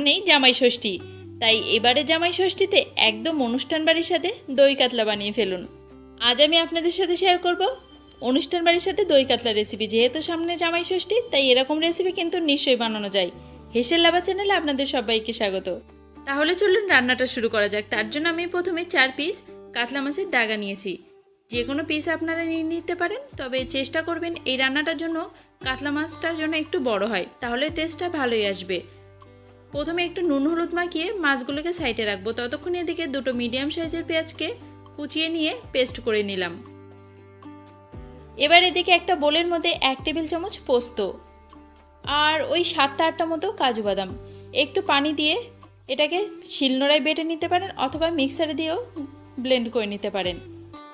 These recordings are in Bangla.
সামনেই জামাই ষষ্ঠী, তাই এবারে জামাই ষষ্ঠীতে একদম অনুষ্ঠান বাড়ির সাথে দই কাতলা বানিয়ে ফেলুন। আজ আমি আপনাদের সাথে শেয়ার করব অনুষ্ঠান বাড়ির সাথে দই কাতলা রেসিপি। যেহেতু সামনে জামাই ষষ্ঠী, তাই এরকম রেসিপি কিন্তু নিশ্চয়ই বানানো যায়। হেসেল লাভা চ্যানেলে আপনাদের সবাইকে স্বাগত। তাহলে চলুন রান্নাটা শুরু করা যাক। তার জন্য আমি প্রথমে 4 পিস কাতলা মাছের দাগা নিয়েছি। যে কোনো পিস আপনারা নিয়ে নিতে পারেন, তবে চেষ্টা করবেন এই রান্নাটার জন্য কাতলা মাছটার জন্য একটু বড় হয়, তাহলে টেস্টটা ভালোই আসবে। প্রথমে একটু নুন হলুদ মাখিয়ে মাছগুলোকে সাইডে রাখবো। ততক্ষণ এদিকে দুটো মিডিয়াম সাইজের পেঁয়াজকে কুচিয়ে নিয়ে পেস্ট করে নিলাম। এবার এদিকে একটা বোলের মধ্যে 1 টেবিল চামচ পোস্ত আর ওই 7-8টা মতো কাজু বাদাম একটু পানি দিয়ে এটাকে শিলনোড়ায় বেটে নিতে পারেন, অথবা মিক্সারে দিয়েও ব্লেন্ড করে নিতে পারেন।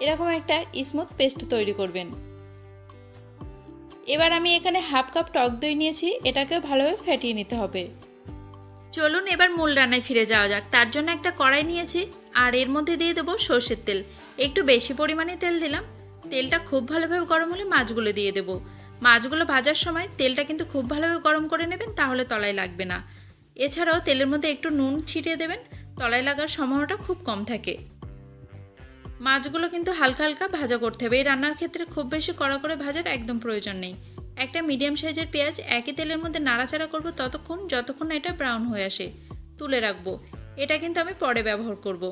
এরকম একটা স্মুথ পেস্ট তৈরি করবেন। এবার আমি এখানে হাফ কাপ টক দই নিয়েছি, এটাকেও ভালোভাবে ফেটিয়ে নিতে হবে। চলুন এবার মূল রান্নায় ফিরে যাওয়া যাক। তার জন্য একটা কড়াই নিয়েছি আর এর মধ্যে দিয়ে দেবো সর্ষের তেল। একটু বেশি পরিমাণে তেল দিলাম। তেলটা খুব ভালোভাবে গরম হলে মাছগুলো দিয়ে দেব। মাছগুলো ভাজার সময় তেলটা কিন্তু খুব ভালোভাবে গরম করে নেবেন, তাহলে তলায় লাগবে না। এছাড়াও তেলের মধ্যে একটু নুন ছিটিয়ে দেবেন, তলায় লাগার সম্ভাবনাটা খুব কম থাকে। মাছগুলো কিন্তু হালকা হালকা ভাজা করতে হবে। এই রান্নার ক্ষেত্রে খুব বেশি কড়া করে ভাজার একদম প্রয়োজন নেই। একটা মিডিয়াম সাইজের পেঁয়াজ একই তেলের মধ্যে নাড়াচাড়া করব ততক্ষণ যতক্ষণ না এটা ব্রাউন হয়ে আসে। তুলে রাখবো। এটা কিন্তু আমি পরে ব্যবহার করব।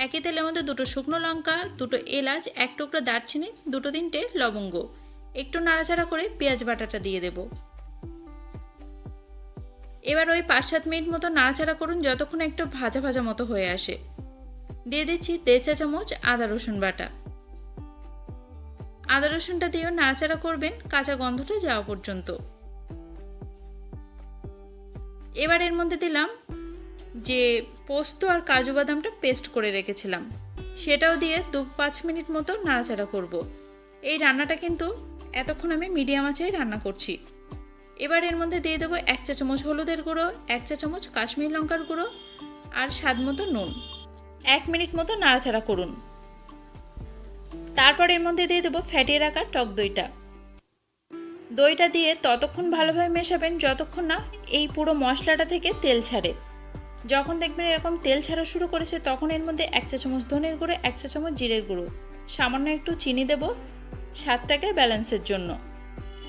একই তেলের মধ্যে 2টো শুকনো লঙ্কা, 2টো এলাচ, 1 টুকরো দারচিনি, 2-3টে লবঙ্গ একটু নাড়াচাড়া করে পেঁয়াজ বাটাটা দিয়ে দেব। এবার ওই 5-7 মিনিট মতো নাড়াচাড়া করুন যতক্ষণ একটু ভাজা ভাজা মতো হয়ে আসে। দিয়ে দিচ্ছি 1.5 চা চামচ আদা রসুন বাটা। আদা রসুনটা দিয়েও নাড়াচাড়া করবেন কাঁচা গন্ধটা যাওয়া পর্যন্ত। এবার এর মধ্যে দিলাম যে পোস্ত আর কাজু বাদামটা পেস্ট করে রেখেছিলাম, সেটাও দিয়ে 2-5 মিনিট মতো নাড়াচাড়া করব। এই রান্নাটা কিন্তু এতক্ষণ আমি মিডিয়াম আঁচেই রান্না করছি। এবার এর মধ্যে দিয়ে দেবো 1 চা চামচ হলুদের গুঁড়ো, 1 চা চামচ কাশ্মীরি লঙ্কার গুঁড়ো আর স্বাদ মতো নুন। 1 মিনিট মতো নাড়াচাড়া করুন। তারপর এর মধ্যে দিয়ে দেবো ফ্যাটিয়ে রাখা টক দইটা। দইটা দিয়ে ততক্ষণ ভালোভাবে মেশাবেন যতক্ষণ না এই পুরো মশলাটা থেকে তেল ছাড়ে। যখন দেখবেন এরকম তেল ছাড়া শুরু করেছে, তখন এর মধ্যে 1 চা চামচ ধনের গুঁড়ো, 1 চা চামচ জিরের গুঁড়ো, সামান্য একটু চিনি দেব স্বাদটাকে ব্যালেন্সের জন্য।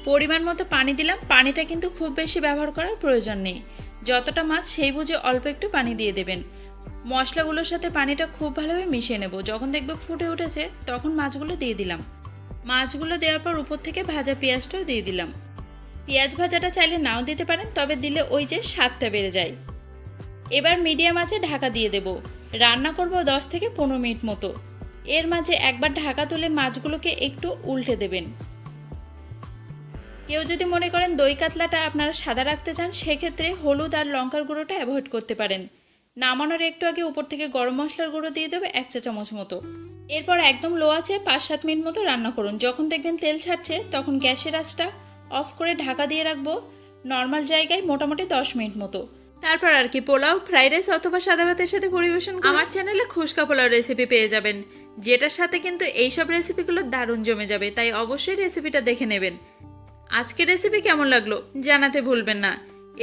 পরিমাণ মতো পানি দিলাম। পানিটা কিন্তু খুব বেশি ব্যবহার করার প্রয়োজন নেই। যতটা মাছ সেই বুঝে অল্প একটু পানি দিয়ে দেবেন। মশলাগুলোর সাথে পানিটা খুব ভালোভাবে মিশিয়ে নেব। যখন দেখবে ফুটে উঠেছে, তখন মাছগুলো দিয়ে দিলাম। মাছগুলো দেওয়ার পর উপর থেকে ভাজা পেঁয়াজটাও দিয়ে দিলাম। পেঁয়াজ ভাজাটা চাইলে নাও দিতে পারেন, তবে দিলে ওই যে স্বাদটা বেড়ে যায়। এবার মিডিয়াম আঁচে ঢাকা দিয়ে দেব। রান্না করব 10 থেকে 15 মিনিট মতো। এর মাঝে একবার ঢাকা তুলে মাছগুলোকে একটু উল্টে দেবেন। কেউ যদি মনে করেন দই কাতলাটা আপনারা সাদা রাখতে চান, সেক্ষেত্রে হলুদ আর লঙ্কার গুঁড়োটা অ্যাভয়েড করতে পারেন। নামানোর একটু আগে উপর থেকে গরম মশলার গুঁড়ো দিয়ে দেবে 1 চা চামচ মতো। এরপর একদম লো আছে 5-7 মিনিট মতো রান্না করুন। যখন দেখবেন তেল ছাড়ছে, তখন গ্যাসের আঁচটা অফ করে ঢাকা দিয়ে রাখবো নর্মাল জায়গায় মোটামুটি 10 মিনিট মতো। তারপর আর কি পোলাও, ফ্রাইড রাইস অথবা সাদা ভাতের সাথে পরিবেশন করুন। আমার চ্যানেলে খুশকা পোলাও রেসিপি পেয়ে যাবেন, যেটার সাথে কিন্তু এইসব রেসিপিগুলো দারুণ জমে যাবে, তাই অবশ্যই রেসিপিটা দেখে নেবেন। আজকের রেসিপি কেমন লাগলো জানাতে ভুলবেন না।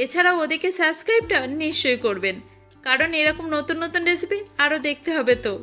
এছাড়াও ওদিকে সাবস্ক্রাইবটা নিশ্চয়ই করবেন, কারণ এরকম নতুন নতুন রেসিপি আরও দেখতে হবে তো।